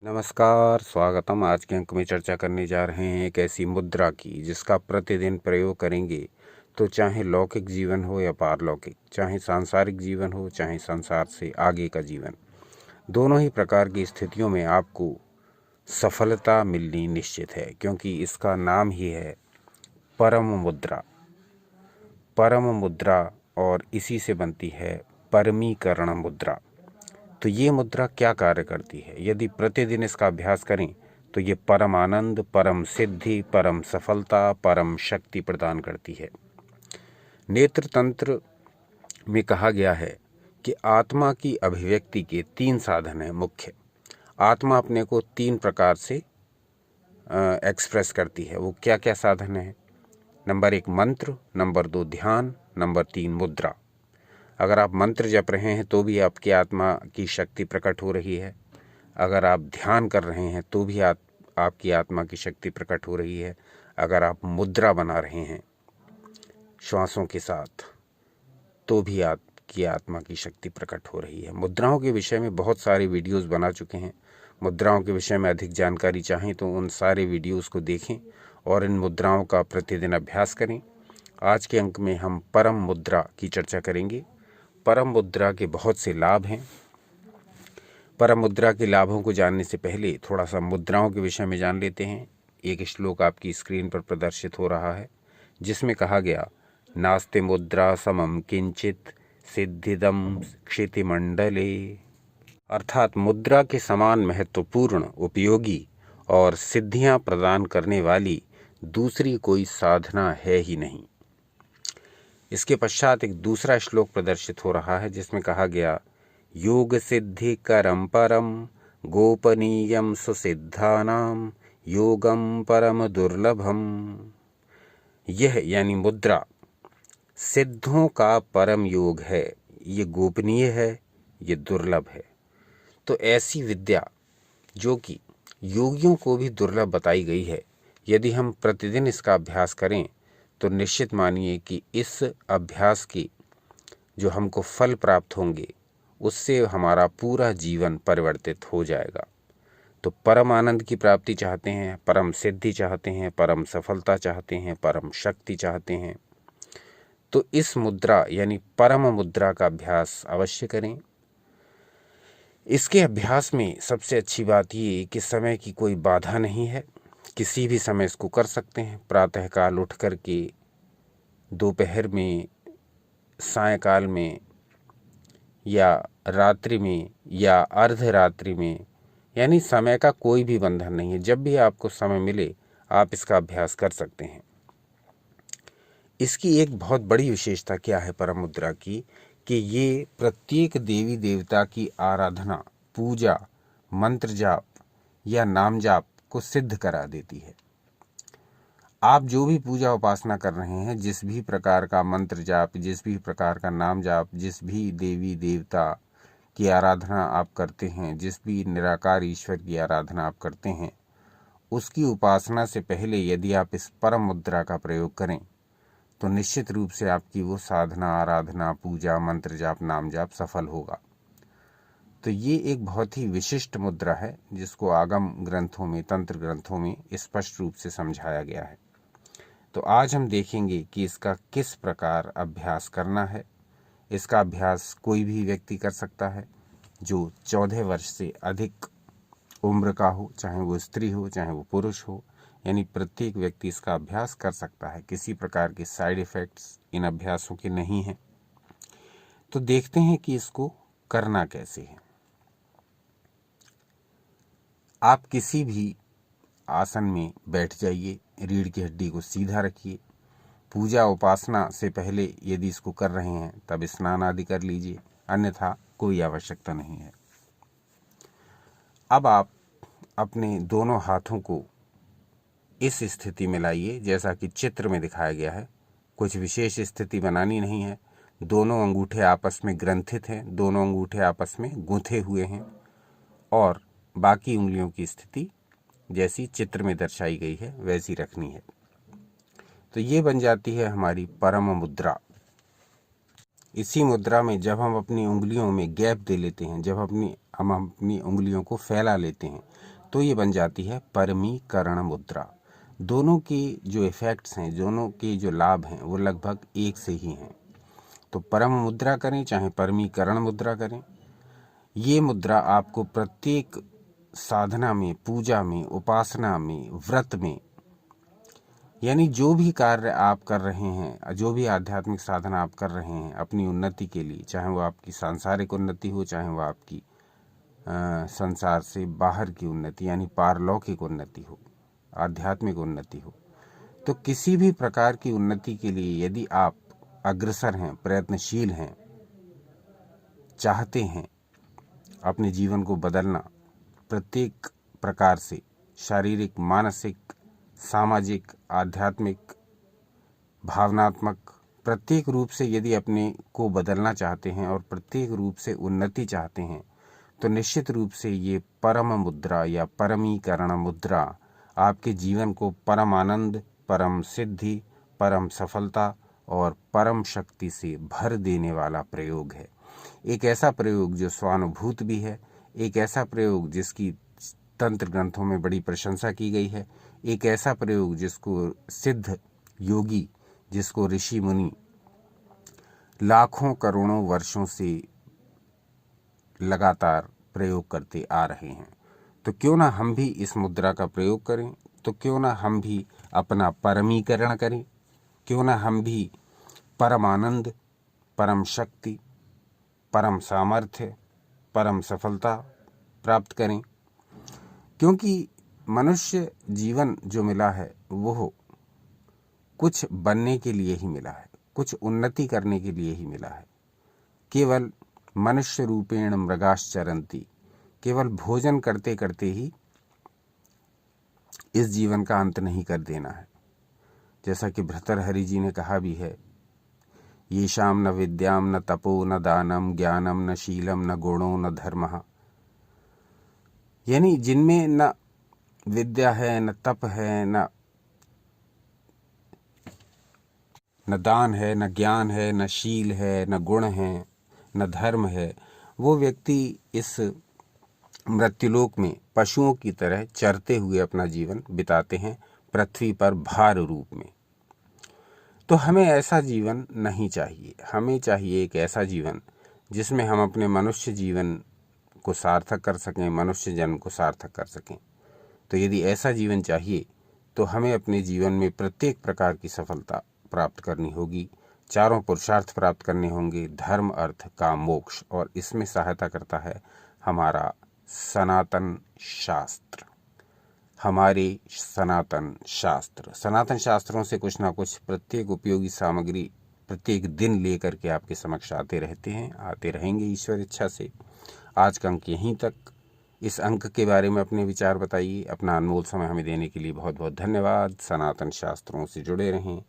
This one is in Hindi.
नमस्कार, स्वागतम। आज के अंक में चर्चा करने जा रहे हैं एक ऐसी मुद्रा की जिसका प्रतिदिन प्रयोग करेंगे तो चाहे लौकिक जीवन हो या पारलौकिक, चाहे सांसारिक जीवन हो चाहे संसार से आगे का जीवन, दोनों ही प्रकार की स्थितियों में आपको सफलता मिलनी निश्चित है, क्योंकि इसका नाम ही है परम मुद्रा। परम मुद्रा और इसी से बनती है परमीकरण मुद्रा। तो ये मुद्रा क्या कार्य करती है? यदि प्रतिदिन इसका अभ्यास करें तो ये परम आनंद, परम सिद्धि, परम सफलता, परम शक्ति प्रदान करती है। नेत्र तंत्र में कहा गया है कि आत्मा की अभिव्यक्ति के 3 साधन हैं मुख्य। आत्मा अपने को 3 प्रकार से एक्सप्रेस करती है। वो क्या क्या साधन है? नंबर 1 मंत्र, नंबर 2 ध्यान, नंबर 3 मुद्रा। अगर आप मंत्र जप रहे हैं तो भी आपकी आत्मा की शक्ति प्रकट हो रही है। अगर आप ध्यान कर रहे हैं तो भी आपकी आत्मा की शक्ति प्रकट हो रही है। अगर आप मुद्रा बना रहे हैं श्वासों के साथ तो भी आपकी आत्मा की शक्ति प्रकट हो रही है। मुद्राओं के विषय में बहुत सारे वीडियोस बना चुके हैं। मुद्राओं के विषय में अधिक जानकारी चाहें तो उन सारे वीडियोस को देखें और इन मुद्राओं का प्रतिदिन अभ्यास करें। आज के अंक में हम परम मुद्रा की चर्चा करेंगे। परम मुद्रा के बहुत से लाभ हैं। परम मुद्रा के लाभों को जानने से पहले थोड़ा सा मुद्राओं के विषय में जान लेते हैं। एक श्लोक आपकी स्क्रीन पर प्रदर्शित हो रहा है जिसमें कहा गया, नास्ति मुद्रा समम किंचित सिद्धिदम क्षितिमंडले। अर्थात मुद्रा के समान महत्वपूर्ण, उपयोगी और सिद्धियां प्रदान करने वाली दूसरी कोई साधना है ही नहीं। इसके पश्चात एक दूसरा श्लोक प्रदर्शित हो रहा है जिसमें कहा गया, योग सिद्धि करम परम गोपनीयम सुसिद्धानाम योगम परम दुर्लभम। यह यानी मुद्रा सिद्धों का परम योग है, ये गोपनीय है, ये दुर्लभ है। तो ऐसी विद्या जो कि योगियों को भी दुर्लभ बताई गई है, यदि हम प्रतिदिन इसका अभ्यास करें तो निश्चित मानिए कि इस अभ्यास के जो हमको फल प्राप्त होंगे उससे हमारा पूरा जीवन परिवर्तित हो जाएगा। तो परम आनंद की प्राप्ति चाहते हैं, परम सिद्धि चाहते हैं, परम सफलता चाहते हैं, परम शक्ति चाहते हैं, तो इस मुद्रा यानी परम मुद्रा का अभ्यास अवश्य करें। इसके अभ्यास में सबसे अच्छी बात ये कि समय की कोई बाधा नहीं है। किसी भी समय इसको कर सकते हैं। प्रातःकाल उठ कर के, दोपहर में, सायंकाल में या रात्रि में या अर्धरात्रि में, यानी समय का कोई भी बंधन नहीं है। जब भी आपको समय मिले आप इसका अभ्यास कर सकते हैं। इसकी एक बहुत बड़ी विशेषता क्या है परम मुद्रा की, कि ये प्रत्येक देवी देवता की आराधना, पूजा, मंत्र जाप या नाम जाप को सिद्ध करा देती है। आप जो भी पूजा उपासना कर रहे हैं, जिस भी प्रकार का मंत्र जाप, जिस भी प्रकार का नाम जाप, जिस भी देवी देवता की आराधना आप करते हैं, जिस भी निराकार ईश्वर की आराधना आप करते हैं, उसकी उपासना से पहले यदि आप इस परम मुद्रा का प्रयोग करें तो निश्चित रूप से आपकी वो साधना, आराधना, पूजा, मंत्र जाप, नाम जाप सफल होगा। तो ये एक बहुत ही विशिष्ट मुद्रा है जिसको आगम ग्रंथों में, तंत्र ग्रंथों में स्पष्ट रूप से समझाया गया है। तो आज हम देखेंगे कि इसका किस प्रकार अभ्यास करना है। इसका अभ्यास कोई भी व्यक्ति कर सकता है जो 14 वर्ष से अधिक उम्र का हो, चाहे वो स्त्री हो चाहे वो पुरुष हो, यानी प्रत्येक व्यक्ति इसका अभ्यास कर सकता है। किसी प्रकार के साइड इफ़ेक्ट्स इन अभ्यासों के नहीं हैं। तो देखते हैं कि इसको करना कैसे है। आप किसी भी आसन में बैठ जाइए, रीढ़ की हड्डी को सीधा रखिए। पूजा उपासना से पहले यदि इसको कर रहे हैं तब स्नान आदि कर लीजिए, अन्यथा कोई आवश्यकता नहीं है। अब आप अपने दोनों हाथों को इस स्थिति में लाइए जैसा कि चित्र में दिखाया गया है। कुछ विशेष स्थिति बनानी नहीं है। दोनों अंगूठे आपस में ग्रंथित हैं, दोनों अंगूठे आपस में गूंथे हुए हैं और बाकी उंगलियों की स्थिति जैसी चित्र में दर्शाई गई है वैसी रखनी है। तो ये बन जाती है हमारी परम मुद्रा। इसी मुद्रा में जब हम अपनी उंगलियों में गैप दे लेते हैं, जब हम अपनी उंगलियों को फैला लेते हैं, तो ये बन जाती है परमीकरण मुद्रा। दोनों के जो इफ़ेक्ट्स हैं, दोनों के जो लाभ हैं, वो लगभग एक से ही हैं। तो परम मुद्रा करें चाहे परमीकरण मुद्रा करें, ये मुद्रा आपको प्रत्येक साधना में, पूजा में, उपासना में, व्रत में, यानी जो भी कार्य आप कर रहे हैं, जो भी आध्यात्मिक साधना आप कर रहे हैं अपनी उन्नति के लिए, चाहे वो आपकी सांसारिक उन्नति हो, चाहे वो आपकी संसार से बाहर की उन्नति यानी पारलौकिक उन्नति हो, आध्यात्मिक उन्नति हो, तो किसी भी प्रकार की उन्नति के लिए यदि आप अग्रसर हैं, प्रयत्नशील हैं, चाहते हैं अपने जीवन को बदलना प्रत्येक प्रकार से, शारीरिक, मानसिक, सामाजिक, आध्यात्मिक, भावनात्मक, प्रत्येक रूप से यदि अपने को बदलना चाहते हैं और प्रत्येक रूप से उन्नति चाहते हैं, तो निश्चित रूप से ये परम मुद्रा या परमीकरण मुद्रा आपके जीवन को परम आनंद, परम सिद्धि, परम सफलता और परम शक्ति से भर देने वाला प्रयोग है। एक ऐसा प्रयोग जो स्वानुभूत भी है, एक ऐसा प्रयोग जिसकी तंत्र ग्रंथों में बड़ी प्रशंसा की गई है, एक ऐसा प्रयोग जिसको सिद्ध योगी, जिसको ऋषि मुनि लाखों करोड़ों वर्षों से लगातार प्रयोग करते आ रहे हैं। तो क्यों ना हम भी इस मुद्रा का प्रयोग करें, तो क्यों ना हम भी अपना परमीकरण करें, क्यों ना हम भी परम आनंद, परम शक्ति, परम सामर्थ्य, परम सफलता प्राप्त करें। क्योंकि मनुष्य जीवन जो मिला है वो कुछ बनने के लिए ही मिला है, कुछ उन्नति करने के लिए ही मिला है। केवल मनुष्य रूपेण मृगाश्चरन्ति, केवल भोजन करते करते ही इस जीवन का अंत नहीं कर देना है। जैसा कि भर्तृहरि जी ने कहा भी है, येषां न विद्याम न तपो न दानम ज्ञानम न शीलम न गुणो न धर्मः, यानी जिनमें न विद्या है, न तप है, न दान है, न ज्ञान है, न शील है, न गुण है, न धर्म है, वो व्यक्ति इस मृत्युलोक में पशुओं की तरह चरते हुए अपना जीवन बिताते हैं, पृथ्वी पर भार रूप में। तो हमें ऐसा जीवन नहीं चाहिए। हमें चाहिए एक ऐसा जीवन जिसमें हम अपने मनुष्य जीवन को सार्थक कर सकें, मनुष्य जन्म को सार्थक कर सकें। तो यदि ऐसा जीवन चाहिए तो हमें अपने जीवन में प्रत्येक प्रकार की सफलता प्राप्त करनी होगी, चारों पुरुषार्थ प्राप्त करने होंगे, धर्म, अर्थ, काम, मोक्ष। और इसमें सहायता करता है हमारा सनातन शास्त्र, हमारे सनातन शास्त्र। सनातन शास्त्रों से कुछ ना कुछ प्रत्येक उपयोगी सामग्री प्रत्येक दिन लेकर के आपके समक्ष आते रहते हैं, आते रहेंगे ईश्वर इच्छा से। आज का अंक यहीं तक। इस अंक के बारे में अपने विचार बताइए। अपना अनमोल समय हमें देने के लिए बहुत बहुत धन्यवाद। सनातन शास्त्रों से जुड़े रहें,